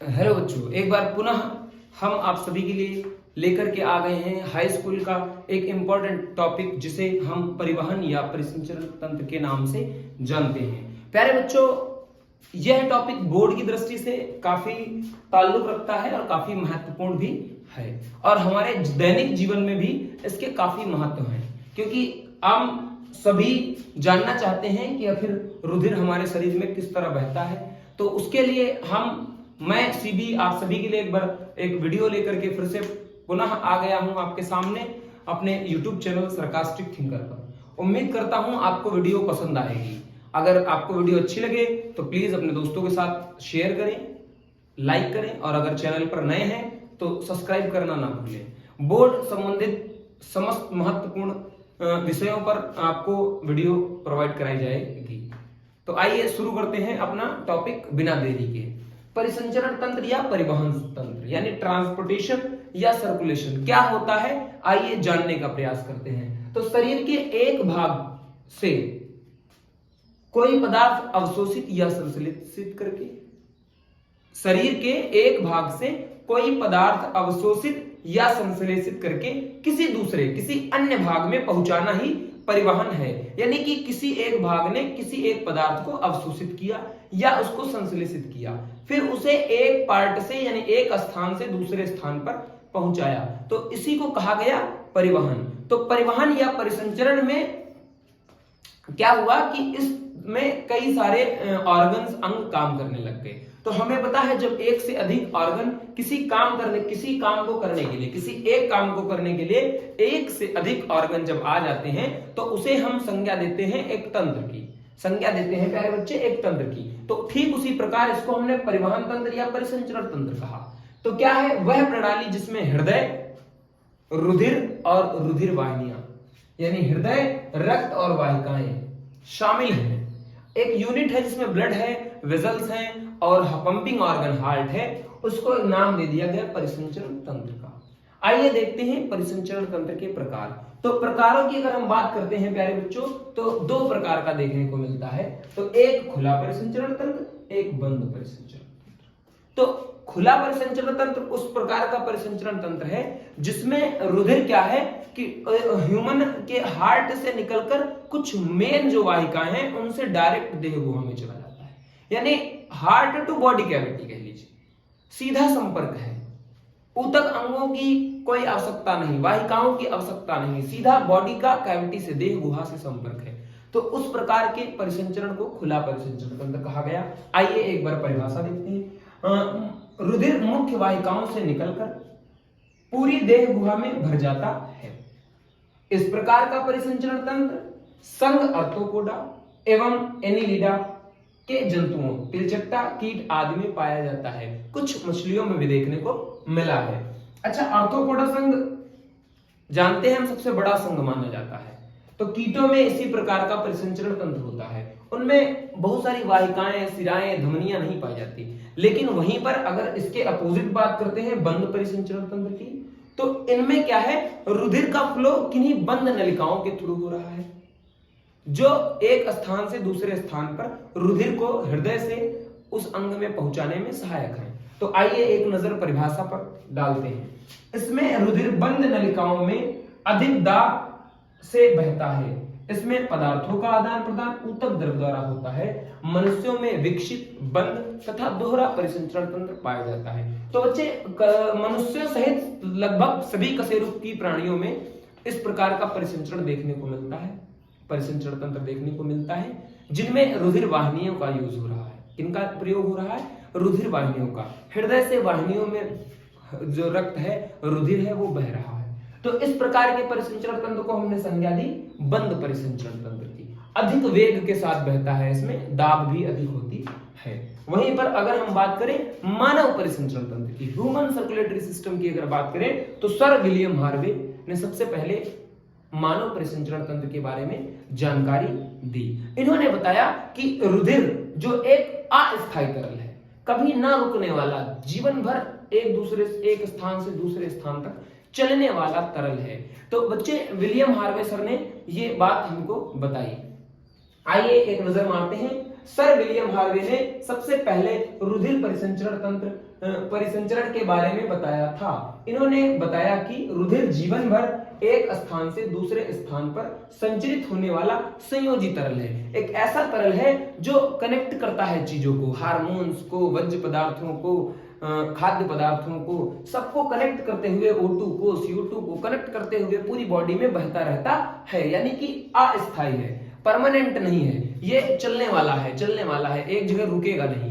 Hello बच्चों, एक बार पुनः हम आप सभी के लिए लेकर के आ गए हैं हाई स्कूल का एक इम्पोर्टेंट टॉपिक जिसे हम परिवहन या परिसंचरण तंत्र के नाम से जानते हैं। प्यारे बच्चों, यह टॉपिक बोर्ड की दृष्टि से काफी ताल्लुक रखता है और काफी महत्वपूर्ण भी है और हमारे दैनिक जीवन में भी इसके काफी महत्व है, क्योंकि हम सभी जानना चाहते हैं कि आखिर रुधिर हमारे शरीर में किस तरह बहता है। तो उसके लिए मैं सीबी आप सभी के लिए एक बार एक वीडियो लेकर के फिर से पुनः आ गया हूं आपके सामने अपने YouTube चैनल सरकास्टिक थिंकर पर। उम्मीद करता हूं आपको वीडियो पसंद आएगी। अगर आपको वीडियो अच्छी लगे तो प्लीज अपने दोस्तों के साथ शेयर करें, लाइक करें और अगर चैनल पर नए हैं तो सब्सक्राइब करना ना भूलें। बोर्ड संबंधित समस्त महत्वपूर्ण विषयों पर आपको वीडियो प्रोवाइड कराई जाएगी। तो आइए शुरू करते हैं अपना टॉपिक बिना देरी के। परिसंचरण तंत्र या परिवहन तंत्र यानी ट्रांसपोर्टेशन या सर्कुलेशन क्या होता है, आइए जानने का प्रयास करते हैं। तो शरीर के एक भाग से कोई पदार्थ अवशोषित या संश्लेषित करके, शरीर के एक भाग से कोई पदार्थ अवशोषित या संश्लेषित करके किसी अन्य भाग में पहुंचाना ही परिवहन है। यानी कि किसी एक भाग ने किसी एक पदार्थ को अवशोषित किया या उसको संश्लेषित किया, फिर उसे एक पार्ट से यानी एक स्थान से दूसरे स्थान पर पहुंचाया, तो इसी को कहा गया परिवहन। तो परिवहन या परिसंचरण में क्या हुआ कि इसमें कई सारे ऑर्गन्स अंग काम करने लग गए। तो हमें पता है जब एक से अधिक ऑर्गन किसी एक काम को करने के लिए एक से अधिक ऑर्गन जब आ जाते हैं तो उसे हम संज्ञा देते हैं एक तंत्र की, प्यारे बच्चे एक तंत्र की। तो ठीक उसी प्रकार इसको हमने परिवहन तंत्र या परिसंचरण तंत्र कहा। तो क्या है वह प्रणाली जिसमें हृदय, रुधिर और रुधिर वाहिनियां यानी हृदय, रक्त और वाहिकाएं शामिल हैं। एक यूनिट है जिसमें ब्लड है, वेजल्स हैं और पंपिंग ऑर्गन हार्ट है, उसको नाम दे दिया गया परिसंचरण तंत्र का। आइए देखते हैं परिसंचरण तंत्र के प्रकार। तो प्रकारों की अगर हम बात करते हैं प्यारे बच्चों तो दो प्रकार का देखने को मिलता है। तो एक खुला परिसंचरण तंत्र, एक बंद परिसंचरण तंत्र। तो खुला परिसंचरण तंत्र उस प्रकार का परिसंचरण तंत्र है जिसमें रुधिर क्या है कि ह्यूमन के हार्ट से निकलकर कुछ मेन जो वाहिकाएं हैं उनसे डायरेक्ट देह गुहा में चला जाता है। यानी हार्ट टू बॉडी कैविटी कह लीजिए, सीधा संपर्क है। ऊतक अंगों की कोई आवश्यकता नहीं, वाहिकाओं की आवश्यकता नहीं, सीधा बॉडी का कैविटी से देह गुहा से संपर्क है। तो उस प्रकार के परिसंचरण को खुला परिसंचरण तंत्र कहा गया। आइए एक बार परिभाषा देखते हैं। रुधिर मुख्य वाहिकाओं से निकलकर पूरी देह गुहा में भर जाता है। इस प्रकार का परिसंचरण तंत्र संघ आर्थ्रोपोडा एवं एनिलिडा के जंतुओं, तिलचट्टा, कीट आदि में पाया जाता है। कुछ मछलियों में भी देखने को मिला है। अच्छा, आर्थ्रोपोडा संघ जानते हैं हम सबसे बड़ा संघ माना जाता है। तो कीटों में इसी प्रकार का परिसंचरण तंत्र होता है। उनमें बहुत सारी वाहिकाएं, सिराएं, धमनियां नहीं पाई जाती। लेकिन वहीं पर अगर इसके अपोजिट बात करते हैं बंद परिसंचरण तंत्र की, तो इनमें क्या है, रुधिर का फ्लो किन्हीं बंद नलिकाओं के थ्रू हो रहा है जो एक स्थान से दूसरे स्थान पर रुधिर को हृदय से उस अंग में पहुंचाने में सहायक है। तो आइए एक नजर परिभाषा पर डालते हैं। इसमें रुधिर बंद नलिकाओं में अधिक दाब से बहता है। इसमें पदार्थों का आदान प्रदान ऊतक द्रव द्वारा होता है। मनुष्यों में विकसित बंद तथा दोहरा परिसंचरण तंत्र पाया जाता है। तो बच्चे, मनुष्यों सहित लगभग सभी कशेरुकी प्राणियों में इस प्रकार का परिसंचरण देखने को मिलता है, परिसंचरण तंत्र देखने को मिलता है जिनमें रुधिर वाहिनियों का यूज हो रहा है। किनका प्रयोग हो रहा है? रुधिर वाहिनियों का। हृदय से वाहिनियों में जो रक्त है, रुधिर है, वो बह रहा है। तो इस प्रकार के परिसंचरण तंत्र को हमने संज्ञा दी बंद परिसंचरण तंत्र की। अधिक वेग के साथ बहता है, इसमें दाब भी अधिक होती है। वहीं पर अगर हम बात करें मानव परिसंचरण तंत्र की, ह्यूमन सर्कुलेटरी सिस्टम की अगर बात करें, तो सर विलियम हार्वे ने सबसे पहले मानव परिसंचरण तंत्र के बारे में जानकारी दी। इन्होंने बताया कि रुधिर जो एक अस्थायी तरल है, कभी ना रुकने वाला, जीवन भर एक स्थान से दूसरे स्थान तक चलने वाला तरल है। तो बच्चे, विलियम हार्वे सर ने ये बात हमको बताई। आइए एक नजर मारते हैं सर विलियम हार्वे ने सबसे पहले रुधिर परिसंचरण के बारे में बताया था। इन्होंने बताया कि रुधिर जीवन भर एक स्थान से दूसरे स्थान पर संचरित होने वाला संयोजी तरल है। एक ऐसा तरल है जो कनेक्ट करता है चीजों को, हार्मोन्स को, वज्र पदार्थों को, खाद्य पदार्थों को, सबको कनेक्ट करते हुए O2 को, CO2 को कनेक्ट करते हुए पूरी बॉडी में बहता रहता है। यानी कि अस्थायी है, परमानेंट नहीं है, ये चलने वाला है, एक जगह रुकेगा नहीं।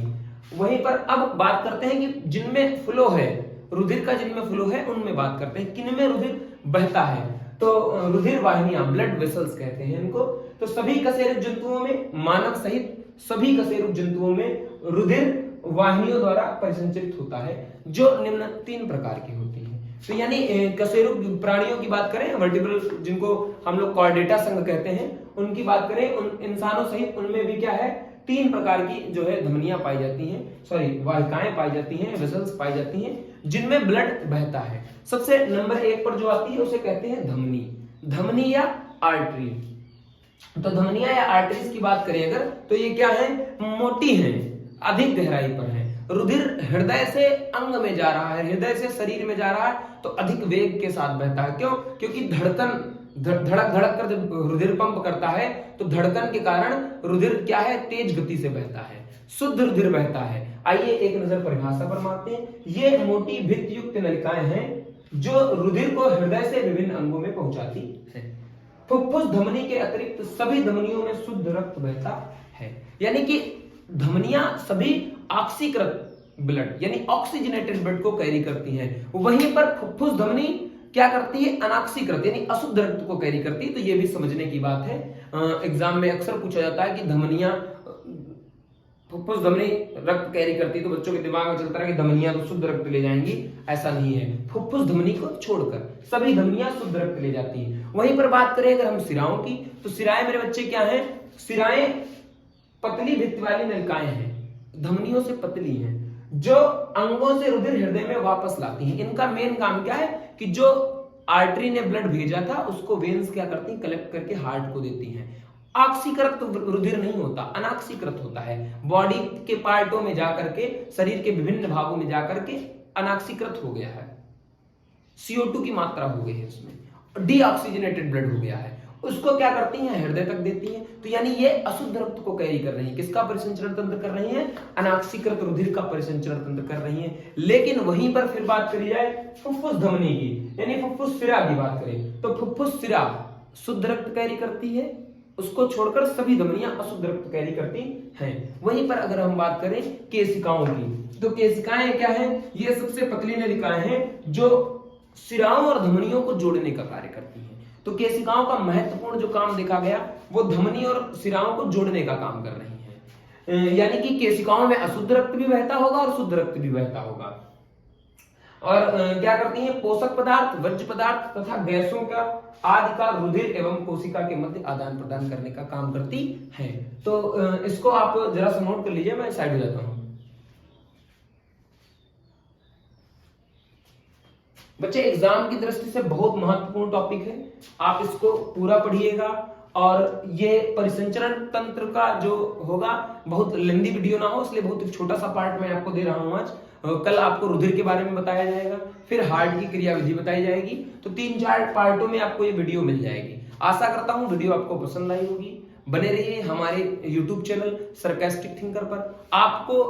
वहीं पर अब बात करते हैं कि जिनमें फ्लो है, रुधिर का जिनमें फ्लो है उनमें बात करते हैं किनमें रुधिर बहता है। तो रुधिर वाहिनियां, ब्लड वेसल्स कहते हैं इनको। तो सभी कशेरुक जंतुओं में, मानव सहित सभी कशेरुक जंतुओं में रुधिर वाहिनियों द्वारा परिसंचरित होता है, जो निम्न 3 प्रकार की होती है। तो यानी कशेरुक प्राणियों की बात करें, वर्टिब्रल जिनको हम लोग कॉर्डेटा संघ कहते हैं, उनकी बात करें, उन इंसानों सहित उनमें भी क्या है, 3 प्रकार की जो है धमनियां पाई जाती हैं, वाहिकाएं पाई जाती हैं, वेसल्स पाई जाती हैं, जिनमें ब्लड बहता है। सबसे नंबर 1 पर जो आती है उसे कहते हैं धमनी या आर्टरी। तो धमनियां या आर्टरीज की बात करें अगर, तो ये क्या है, मोटी है, अधिक गहराई पर है। रुधिर हृदय से अंग में जा रहा है, हृदय से शरीर में जा रहा है, तो अधिक वेग के साथ बहता है। क्यों? क्योंकि धड़क कर जब रुधिर पंप करता है तो धड़कन के कारण रुधिर क्या है, तेज गति से बहता है, शुद्ध रुधिर बहता है। आइए एक नजर परिभाषा पर मारते हैं। ये मोटी भित्ति युक्त नलिकाएं हैं जो रुधिर को हृदय से विभिन्न अंगों में पहुंचाती है। फुफ्फुस धमनी के अतिरिक्त सभी धमनियों में शुद्ध रक्त बहता है। यानी कि धमनियां सभी ऑक्सीकृत ब्लड यानी ऑक्सीजनेटेड ब्लड को कैरी करती हैं। वहीं पर फुफ्फुस धमनी क्या करती है, अनॉक्सीकृत यानी अशुद्ध रक्त को कैरी करती है। तो ये भी समझने की बात है, एग्जाम में अक्सर पूछा जाता है कि धमनियां, फुफ्फुस धमनी रक्त कैरी करती है, तो बच्चों के दिमाग में चलता है कि धमनियां तो शुद्ध रक्त ले जाएंगी। ऐसा नहीं है, फुफ्फुस धमनी को छोड़कर सभी धमनियां शुद्ध रक्त ले जाती हैं। वहीं पर बात करें अगर हम सिराओं की, तो सिराएं मेरे बच्चे क्या है, सिराएं पतली भित्ति वाली नलिकाएं हैं, धमनियों से पतली हैं, जो अंगों से रुधिर हृदय में वापस लाती हैं। इनका मेन काम क्या है कि जो आर्टरी ने ब्लड भेजा था उसको वेन्स क्या करती हैं, कलेक्ट करके हार्ट को देती हैं। ऑक्सीकृत रुधिर नहीं होता, अनॉक्सीकृत होता है। बॉडी के पार्टों में जाकर के, शरीर के विभिन्न भागों में जाकर के अनॉक्सीकृत हो गया है, CO2 की मात्रा हो गई है उसमें, डीऑक्सीजनेटेड ब्लड हो गया है, उसको क्या करती हैं, हृदय तक देती हैं। तो यानी ये अशुद्ध रक्त को कैरी कर रही है। किसका परिसंचरण तंत्र कर रही है, अनॉक्सीकृत रुधिर का परिसंचरण तंत्र कर रही है। लेकिन वहीं पर फिर बात करी जाए फुफ्फुस धमनी की, यानी फुफ्फुस सिरा की बात करें, तो फुफ्फुस सिरा शुद्ध रक्त कैरी करती है, उसको छोड़कर सभी धमनियां अशुद्ध रक्त कैरी करती हैं। वहीं पर अगर हम बात करें केशिकाओं की, तो केशिकाएं क्या है, ये सबसे पतली नलिकाएं हैं जो सिराओं और धमनियों को जोड़ने का कार्य करती हैं। तो केशिकाओं का महत्वपूर्ण जो काम देखा गया वो धमनी और सिराओं को जोड़ने का काम कर रही हैं। यानी कि केशिकाओं में अशुद्ध रक्त भी बहता होगा और शुद्ध रक्त भी बहता होगा। और क्या करती हैं, पोषक पदार्थ, वर्ज्य पदार्थ तथा गैसों का आदि का रुधिर एवं कोशिका के मध्य आदान प्रदान करने का काम करती हैं। तो इसको आप जरा सा नोट कर लीजिए, मैं साइड हो जाता हूं। बच्चे एग्जाम की दृष्टि से बहुत महत्वपूर्ण टॉपिक है, आप इसको पूरा पढ़िएगा। और ये परिसंचरण तंत्र का जो होगा, बहुत लंबी वीडियो ना हो इसलिए बहुत छोटा सा पार्ट मैं आपको दे रहा हूं आज। कल आपको रुधिर के बारे में बताया जाएगा, फिर हार्ट की क्रियाविधि बताई जाएगी। तो 3-4 पार्टों में आपको ये वीडियो मिल जाएगी। आशा करता हूं वीडियो आपको पसंद आई होगी। बने रहिए हमारे YouTube चैनल सरकास्टिक थिंकर पर। आपको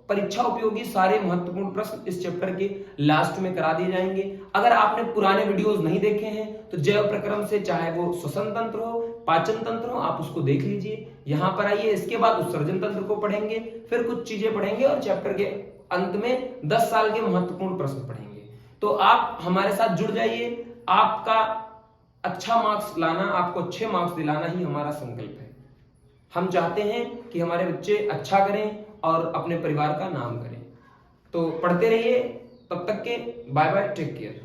परीक्षा उपयोगी सारे महत्वपूर्ण प्रश्न इस चैप्टर के लास्ट में करा दिए जाएंगे। अगर आपने पुराने वीडियोस नहीं देखे हैं तो जैव प्रक्रम से, चाहे वो श्वसन तंत्र हो, पाचन तंत्र हो, आप उसको देख लीजिए। यहाँ पर आइए, इसके बाद उत्सर्जन तंत्र को पढ़ेंगे, फिर कुछ चीजें पढ़ेंगे और चैप्टर के अंत में 10 साल के महत्वपूर्ण प्रश्न पढ़ेंगे। तो आप हमारे साथ जुड़ जाइए। आपका अच्छा मार्क्स लाना, आपको अच्छे मार्क्स दिलाना ही हमारा संकल्प है। हम चाहते हैं कि हमारे बच्चे अच्छा करें और अपने परिवार का नाम करें। तो पढ़ते रहिए, तब तक के बाय बाय, टेक केयर।